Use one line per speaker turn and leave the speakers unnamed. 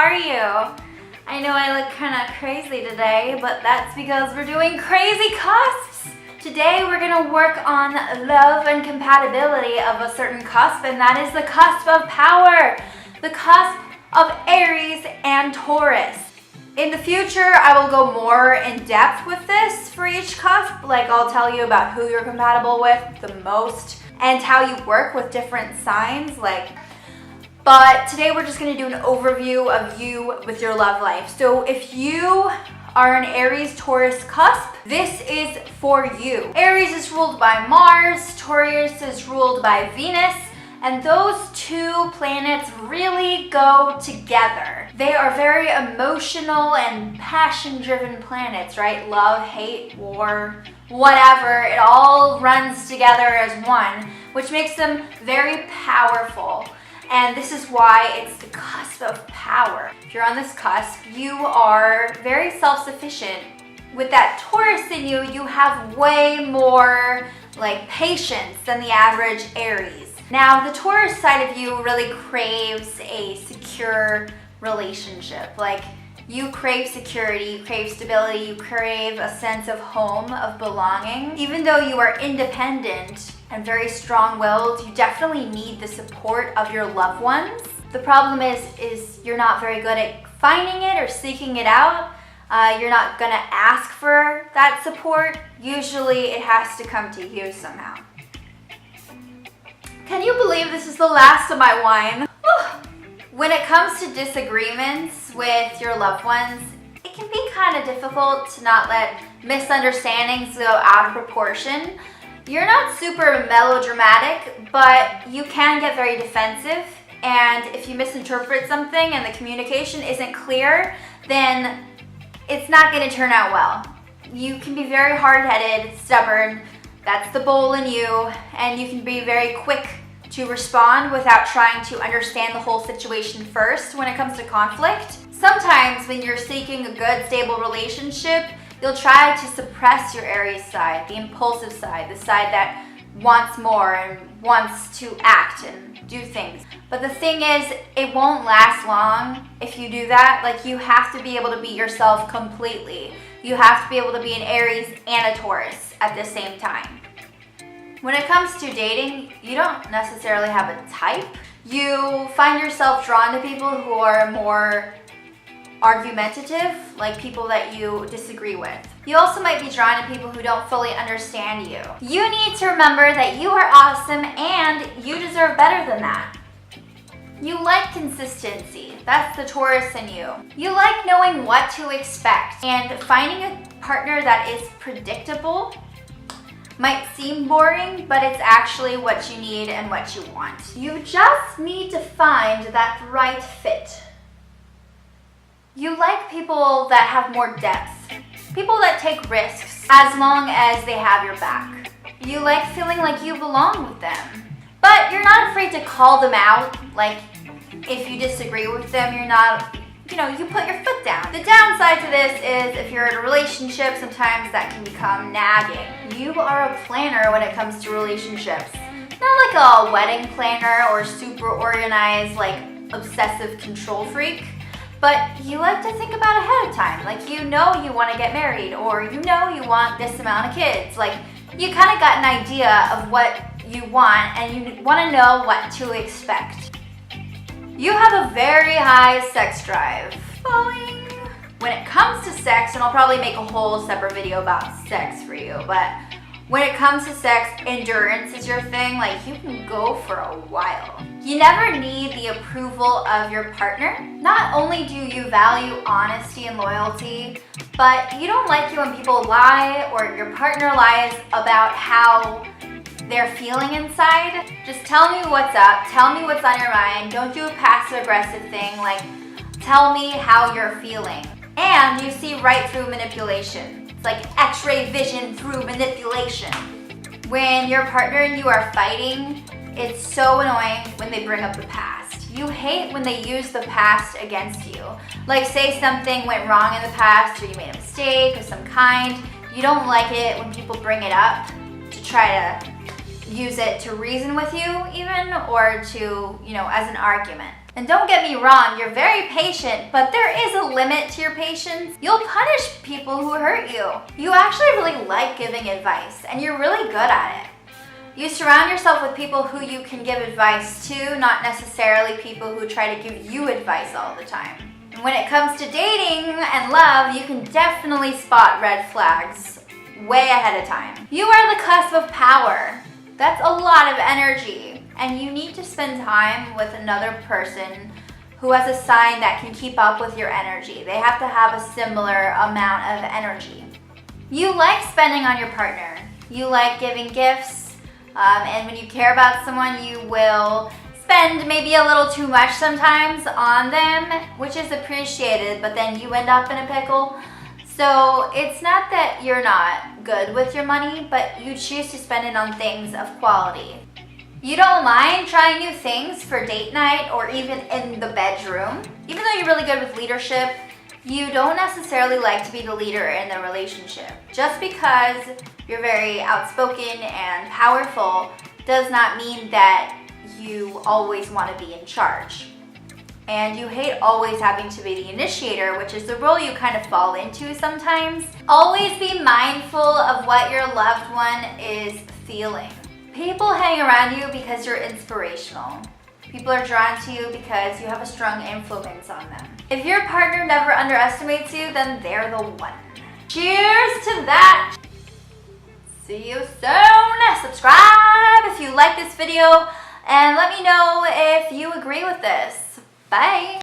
are you? I know I look kind of crazy today, but that's because we're doing crazy cusps. Today we're going to work on love and compatibility of a certain cusp, and that is the cusp of power, the cusp of Aries and Taurus. In the future, I will go more in depth with this for each cusp. Like, I'll tell you about who you're compatible with the most and how you work with different signs. But today we're just going to do an overview of you with your love life. So if you are an Aries Taurus cusp, this is for you. Aries is ruled by Mars, Taurus is ruled by Venus, and those two planets really go together. They are very emotional and passion-driven planets, right? Love, hate, war, whatever. It all runs together as one, which makes them very powerful. And this is why it's the cusp of power. If you're on this cusp, you are very self-sufficient. With that Taurus in you, you have way more patience than the average Aries. Now, the Taurus side of you really craves a secure relationship. You crave security, you crave stability, you crave a sense of home, of belonging. Even though you are independent and very strong-willed, you definitely need the support of your loved ones. The problem is you're not very good at finding it or seeking it out. You're not gonna ask for that support. Usually it has to come to you somehow. Can you believe this is the last of my wine? When it comes to disagreements with your loved ones, it can be kind of difficult to not let misunderstandings go out of proportion. You're not super melodramatic, but you can get very defensive. And if you misinterpret something and the communication isn't clear, then it's not going to turn out well. You can be very hard-headed, stubborn. That's the bull in you, and you can be very quick to respond without trying to understand the whole situation first when it comes to conflict. Sometimes when you're seeking a good, stable relationship, you'll try to suppress your Aries side, the impulsive side, the side that wants more and wants to act and do things. But the thing is, it won't last long if you do that. You have to be able to be yourself completely. You have to be able to be an Aries and a Taurus at the same time. When it comes to dating, you don't necessarily have a type. You find yourself drawn to people who are more argumentative, like people that you disagree with. You also might be drawn to people who don't fully understand you. You need to remember that you are awesome and you deserve better than that. You like consistency. That's the Taurus in you. You like knowing what to expect, and finding a partner that is predictable might seem boring, but it's actually what you need and what you want. You just need to find that right fit. You like people that have more depth, people that take risks as long as they have your back. You like feeling like you belong with them, but you're not afraid to call them out. If you disagree with them, you're not, you put your foot down. The downside to this is if you're in a relationship, sometimes that can become nagging. You are a planner when it comes to relationships. Not like a wedding planner or super organized, obsessive control freak. But you like to think about ahead of time. You want to get married, or you want this amount of kids. You kind of got an idea of what you want, and you want to know what to expect. You have a very high sex drive. Boing. When it comes to sex, and I'll probably make a whole separate video about sex for you, but when it comes to sex, endurance is your thing. You can go for a while. You never need the approval of your partner. Not only do you value honesty and loyalty, but you don't like it when people lie or your partner lies about how they're feeling inside. Just tell me what's up. Tell me what's on your mind. Don't do a passive-aggressive thing. Tell me how you're feeling. And you see right through manipulation. It's like X-ray vision through manipulation. When your partner and you are fighting, it's so annoying when they bring up the past. You hate when they use the past against you. Say something went wrong in the past, or you made a mistake of some kind. You don't like it when people bring it up to try to use it to reason with you even, or to, as an argument. And don't get me wrong, you're very patient, but there is a limit to your patience. You'll punish people who hurt you. You actually really like giving advice, and you're really good at it. You surround yourself with people who you can give advice to, not necessarily people who try to give you advice all the time. And when it comes to dating and love, you can definitely spot red flags way ahead of time. You are the cusp of power. That's a lot of energy, and you need to spend time with another person who has a sign that can keep up with your energy. They have to have a similar amount of energy. You like spending on your partner. You like giving gifts. And when you care about someone, you will spend maybe a little too much sometimes on them, which is appreciated, but then you end up in a pickle. So it's not that you're not good with your money, but you choose to spend it on things of quality. You don't mind trying new things for date night or even in the bedroom. Even though you're really good with leadership, you don't necessarily like to be the leader in the relationship. Just because you're very outspoken and powerful does not mean that you always want to be in charge. And you hate always having to be the initiator, which is the role you kind of fall into sometimes. Always be mindful of what your loved one is feeling. People hang around you because you're inspirational. People are drawn to you because you have a strong influence on them. If your partner never underestimates you, then they're the one. Cheers to that! See you soon! Subscribe if you like this video, and let me know if you agree with this. Bye!